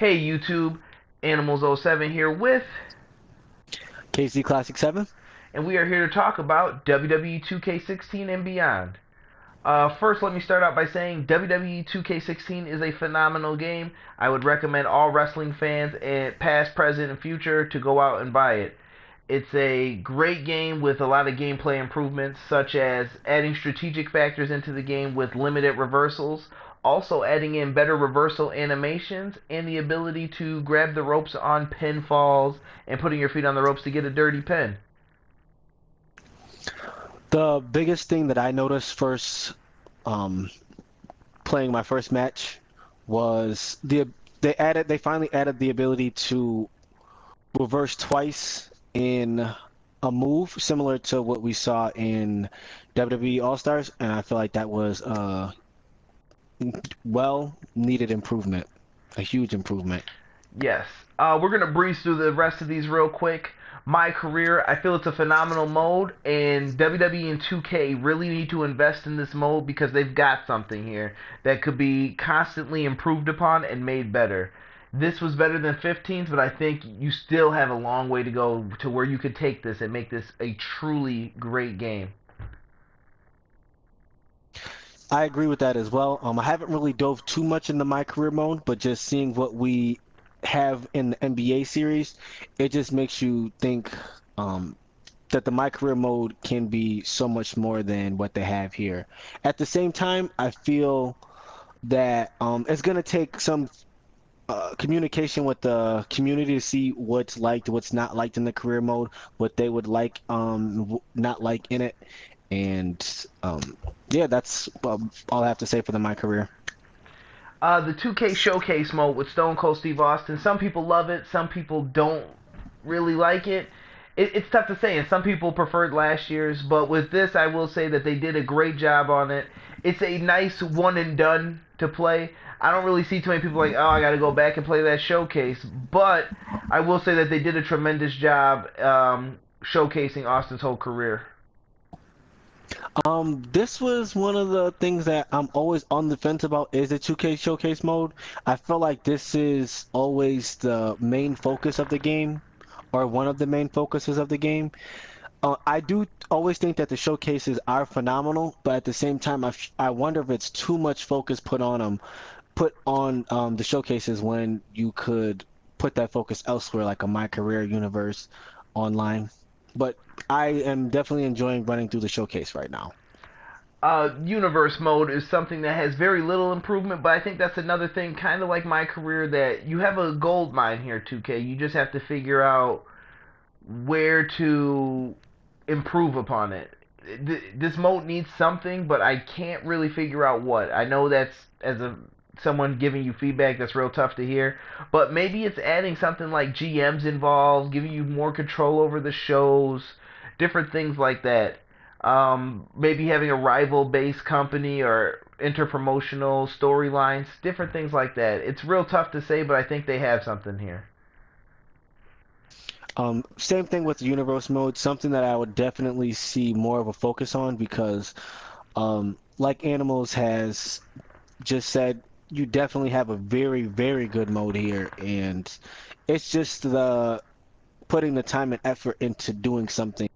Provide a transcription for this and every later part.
Hey YouTube, Animals07 here with, KC Classic 7. and we are here to talk about WWE 2K16 and beyond. First, let me start out by saying WWE 2K16 is a phenomenal game. I would recommend all wrestling fans, and past, present, and future, to go out and buy it. It's a great game with a lot of gameplay improvements, such as adding strategic factors into the game with limited reversals, also adding in better reversal animations, and the ability to grab the ropes on pinfalls and putting your feet on the ropes to get a dirty pin. The biggest thing that I noticed first um, playing my first match was they finally added the ability to reverse twice in a move similar to what we saw in WWE All Stars, and I feel like that was a well needed improvement, a huge improvement. Yes. We're going to breeze through the rest of these real quick. My career, I feel it's a phenomenal mode, and WWE and 2K really need to invest in this mode because they've got something here that could be constantly improved upon and made better. This was better than 15's, but I think you still have a long way to go to where you could take this and make this a truly great game. I agree with that as well. I haven't really dove too much into my career mode, but just seeing what we have in the NBA series, it just makes you think that the my career mode can be so much more than what they have here. At the same time, I feel that it's going to take some communication with the community to see what's liked, what's not liked in the career mode, what they would like, not like in it, and yeah, that's all I have to say for my career. The 2K Showcase mode with Stone Cold Steve Austin. Some people love it. Some people don't really like it. It's tough to say, and some people preferred last year's. But with this, I will say that they did a great job on it. It's a nice one and done to play. I don't really see too many people like, oh, I got to go back and play that Showcase. But I will say that they did a tremendous job showcasing Austin's whole career. This was one of the things that I'm always on the fence about is the 2K Showcase mode. I feel like this is always the main focus of the game, or one of the main focuses of the game. I do always think that the showcases are phenomenal, but at the same time, I wonder if it's too much focus put on the showcases when you could put that focus elsewhere, like a My Career universe online. But I am definitely enjoying running through the showcase right now. Universe mode is something that has very little improvement, but I think that's another thing, kind of like my career, that you have a gold mine here, 2K. You just have to figure out where to improve upon it. This mode needs something, but I can't really figure out what. I know that's as a someone giving you feedback that's real tough to hear, but maybe it's adding something like GMs involved, giving you more control over the shows, different things like that. Maybe having a rival-based company or interpromotional storylines, different things like that. It's real tough to say, but I think they have something here. Same thing with the universe mode, something that I would definitely see more of a focus on because, like Animals has just said, you definitely have a very, very good mode here, and it's just the putting the time and effort into doing something.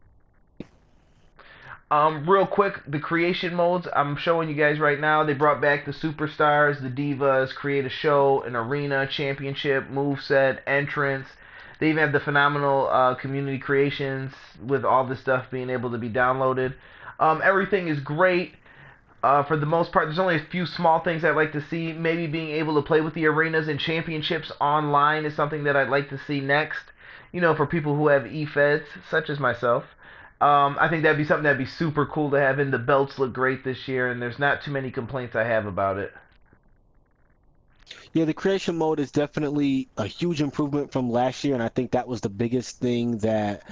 Real quick, the creation modes I'm showing you guys right now. They brought back the superstars, the divas, create a show, an arena, championship, move set, entrance. They even have the phenomenal community creations with all this stuff being able to be downloaded. Everything is great. For the most part, there's only a few small things I'd like to see. Maybe being able to play with the arenas and championships online is something that I'd like to see next. You know, for people who have e-feds, such as myself. I think that'd be something that'd be super cool to have in. The belts look great this year, and there's not too many complaints I have about it. Yeah, the creation mode is definitely a huge improvement from last year, and I think that was the biggest thing that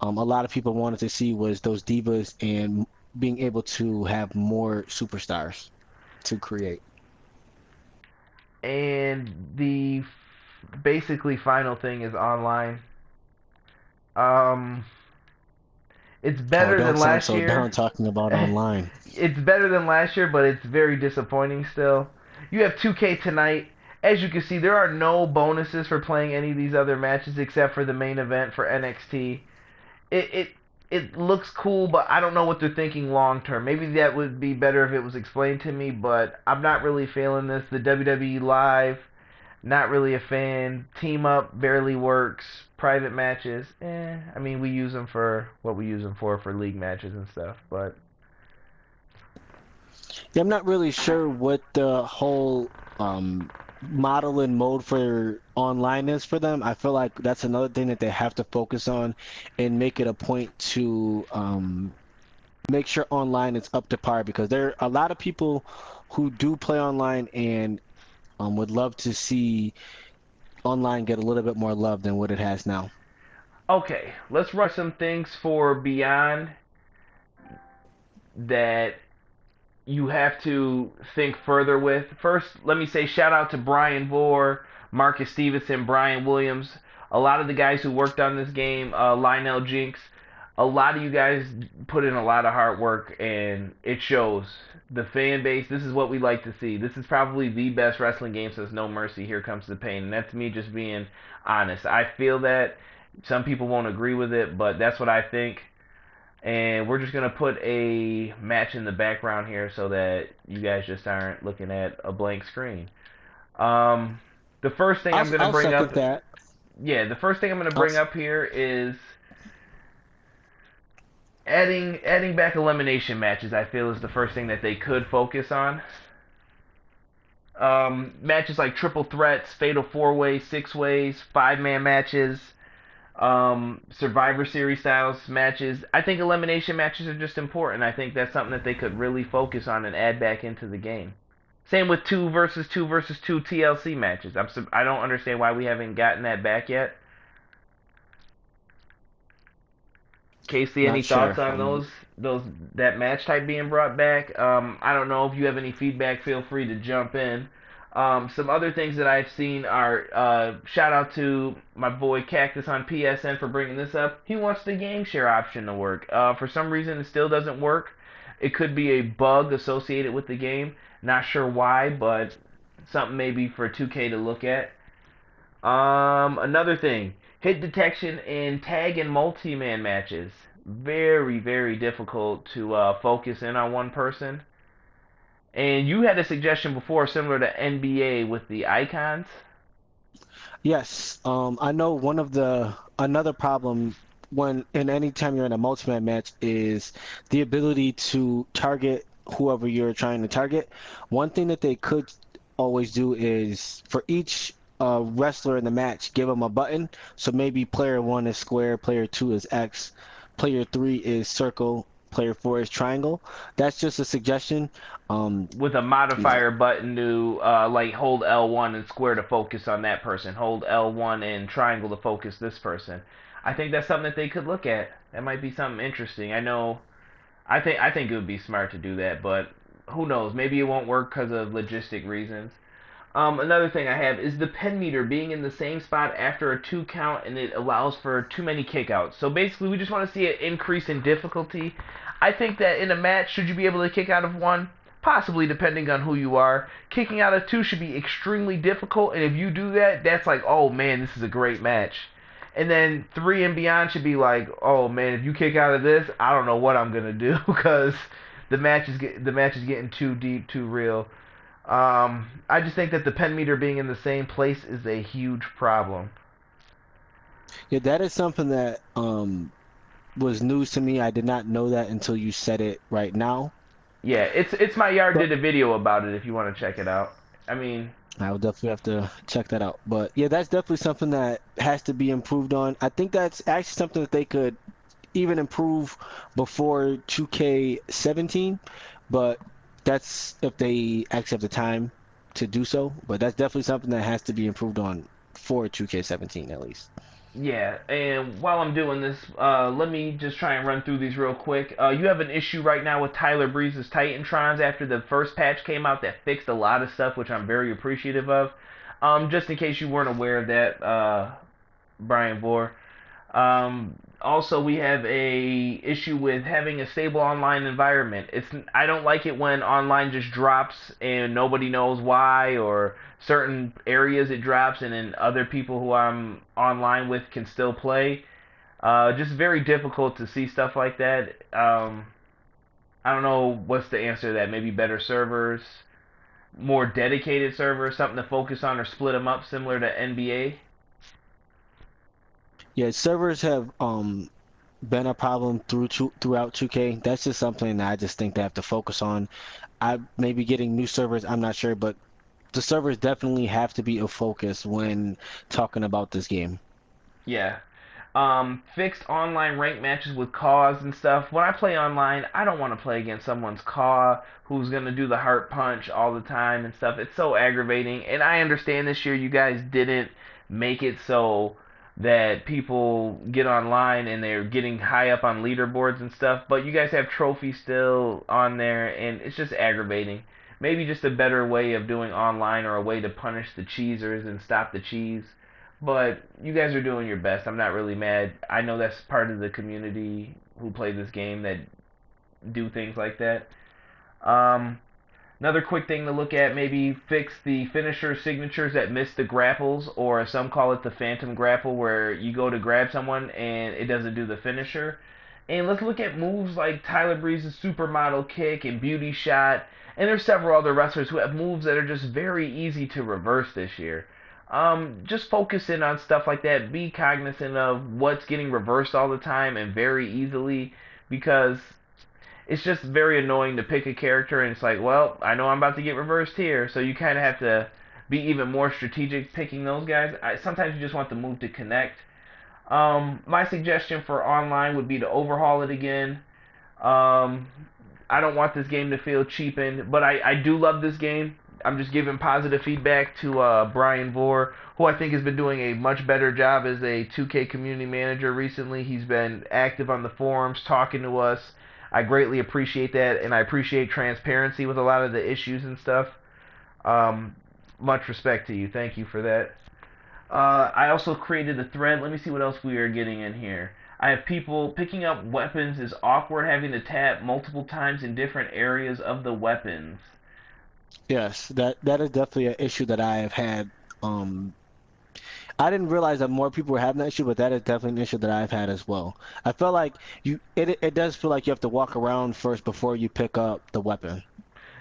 a lot of people wanted to see was those divas and being able to have more superstars to create. And the basically final thing is online. Um, it's Oh, better than don't sound last so year. down talking about online. It's better than last year, but it's very disappointing still. You have 2K tonight, as you can see, there are no bonuses for playing any of these other matches except for the main event for NXT. It it looks cool, but I don't know what they're thinking long term. Maybe that would be better if it was explained to me, but I'm not really feeling this. The WWE Live, not really a fan. Team Up barely works. Private matches, I mean, we use them for what we use them for league matches and stuff. But Yeah, I'm not really sure what the whole model and mode for online is for them. I feel like that's another thing that they have to focus on and make it a point to make sure online is up to par because there are a lot of people who do play online and would love to see online get a little bit more love than what it has now. okay, let's run some things for Beyond that you have to think further with. First, let me say shout out to Brian Vore, Marcus Stevenson, Brian Williams, a lot of the guys who worked on this game, Lionel Jinx. A lot of you guys put in a lot of hard work, and it shows. The fan base, this is what we like to see. This is probably the best wrestling game since No Mercy, Here Comes the Pain. And that's me just being honest. I feel that some people won't agree with it, but that's what I think. And we're just going to put a match in the background here so that you guys just aren't looking at a blank screen. Um, the first thing I'm going to I'll bring second up, that. yeah, the first thing I'm going to I'll, bring up here is adding back elimination matches. I feel is the first thing that they could focus on. Matches like triple threats, fatal four ways, six ways, 5-man matches, Survivor Series styles matches. I think elimination matches are just important. I think that's something that they could really focus on and add back into the game. Same with 2 versus 2 TLC matches. I don't understand why we haven't gotten that back yet. Casey, any not thoughts sure. on those that match type being brought back? I don't know if you have any feedback. Feel free to jump in. Some other things that I've seen are shout out to my boy Cactus on PSN for bringing this up. He wants the game share option to work. For some reason, it still doesn't work. It could be a bug associated with the game. Not sure why, but something maybe for 2K to look at. Another thing, hit detection in tag and multi-man matches. Very, very difficult to focus in on one person. And you had a suggestion before, similar to NBA with the icons. Yes, I know one of the another problem when in any time you're in a multi-man match is the ability to target whoever you're trying to target. One thing that they could always do is for each wrestler in the match, give them a button. So maybe player one is square, player two is X, player three is circle, player four is triangle. That's just a suggestion. With a You know, modifier button to like hold L1 and square to focus on that person, hold L1 and triangle to focus this person. I think that's something that they could look at. That might be something interesting. I know. I think it would be smart to do that, but who knows? Maybe it won't work because of logistic reasons. Another thing I have is the pin meter being in the same spot after a 2 count, and it allows for too many kickouts. So basically, we just want to see an increase in difficulty. I think that in a match, should you be able to kick out of 1? Possibly, depending on who you are. Kicking out of 2 should be extremely difficult, and if you do that, that's like, oh man, this is a great match. And then 3 and beyond should be like, oh man, if you kick out of this, I don't know what I'm gonna do because the match is getting too deep, too real. I just think that the pen meter being in the same place is a huge problem. yeah, that is something that was news to me. I did not know that until you said it right now. Yeah, it's my yard But did a video about it if you want to check it out. I mean, I will definitely have to check that out. But yeah, that's definitely something that has to be improved on. I think that's actually something that they could even improve before 2K17, but that's if they actually have the time to do so. But that's definitely something that has to be improved on for 2K17 at least. yeah, and while I'm doing this, let me just try and run through these real quick. You have an issue right now with Tyler Breeze's Titantrons after the first patch came out that fixed a lot of stuff, which I'm very appreciative of. Just in case you weren't aware of that, Brian Vore. also we have a issue with having a stable online environment. I don't like it when online just drops and nobody knows why, or certain areas it drops and then other people who I'm online with can still play. Just very difficult to see stuff like that. I don't know what's the answer to that. Maybe better servers, more dedicated servers, something to focus on, or split them up similar to NBA. Yeah, servers have been a problem throughout 2K. That's just something that I just think they have to focus on. I maybe getting new servers, I'm not sure, but the servers definitely have to be a focus when talking about this game. Yeah. Fixed online rank matches with CAWs and stuff. When I play online, I don't want to play against someone's CAW who's gonna do the heart punch all the time and stuff. It's so aggravating. And I understand this year you guys didn't make it so that people get online and they're getting high up on leaderboards and stuff, but you guys have trophies still on there, and it's just aggravating. Maybe just a better way of doing online, or a way to punish the cheesers and stop the cheese. But you guys are doing your best. I'm not really mad. I know that's part of the community who play this game that do things like that. Um, Another quick thing to look at, maybe fix the finisher signatures that miss the grapples, or some call it the phantom grapple, where you go to grab someone and it doesn't do the finisher. And let's look at moves like Tyler Breeze's supermodel kick and beauty shot. And there's several other wrestlers who have moves that are just very easy to reverse this year. Just focus in on stuff like that. Be cognizant of what's getting reversed all the time and very easily, because it's just very annoying to pick a character and it's like, well, I know I'm about to get reversed here, so you kind of have to be even more strategic picking those guys. Sometimes you just want the move to connect. My suggestion for online would be to overhaul it again. Um, I don't want this game to feel cheapened, but I do love this game. I'm just giving positive feedback to Brian Vore, who I think has been doing a much better job as a 2K community manager recently. He's been active on the forums, talking to us. I greatly appreciate that, and I appreciate transparency with a lot of the issues and stuff. Um, Much respect to you. Thank you for that. I also created a thread. Let me see what else we are getting in here. I have people picking up weapons is awkward, having to tap multiple times in different areas of the weapons. Yes, that is definitely an issue that I have had. Um, I didn't realize that more people were having that issue, but that is definitely an issue that I've had as well. I feel like it does feel like you have to walk around first before you pick up the weapon.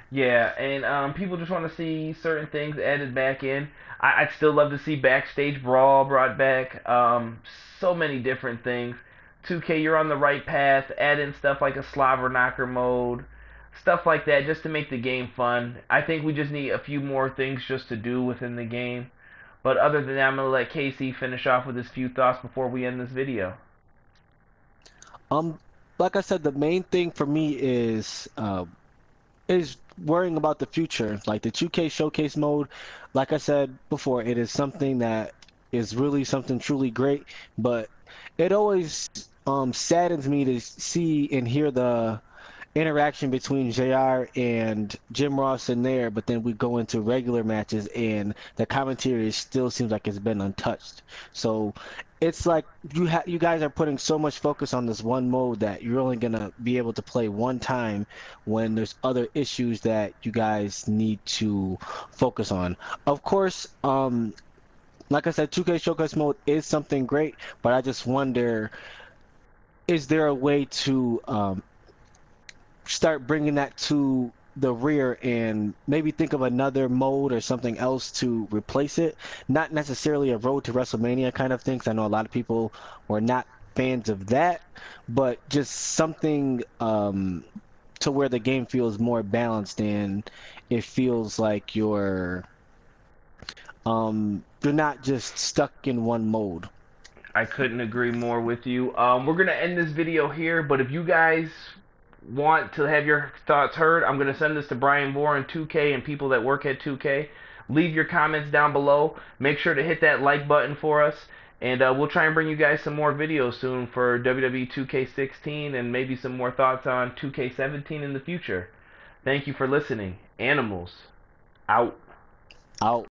Yeah, and people just want to see certain things added back in. I'd still love to see Backstage Brawl brought back. So many different things. 2K, you're on the right path. Add in stuff like a Slobber Knocker mode, stuff like that, just to make the game fun. I think we just need a few more things just to do within the game. But other than that, I'm gonna let Casey finish off with his few thoughts before we end this video. Um, like I said, the main thing for me is worrying about the future. Like the 2K showcase mode, like I said before, it is something that is really something truly great, but it always saddens me to see and hear the interaction between JR and Jim Ross in there, but then we go into regular matches and the commentary still seems like it's been untouched. So it's like you guys are putting so much focus on this one mode that you're only gonna be able to play one time when there's other issues that you guys need to focus on. Of course, like I said, 2K Showcase mode is something great, but I just wonder, is there a way to start bringing that to the rear and maybe think of another mode or something else to replace it? Not necessarily a Road to WrestleMania kind of thing, 'cause I know a lot of people were not fans of that, but just something to where the game feels more balanced and it feels like you're not just stuck in one mode. I couldn't agree more with you. We're gonna end this video here, but if you guys want to have your thoughts heard, I'm gonna send this to Brian Moore and 2K and people that work at 2K. Leave your comments down below. Make sure to hit that like button for us, and we'll try and bring you guys some more videos soon for WWE 2K16 and maybe some more thoughts on 2K17 in the future. Thank you for listening. Animals out. Out.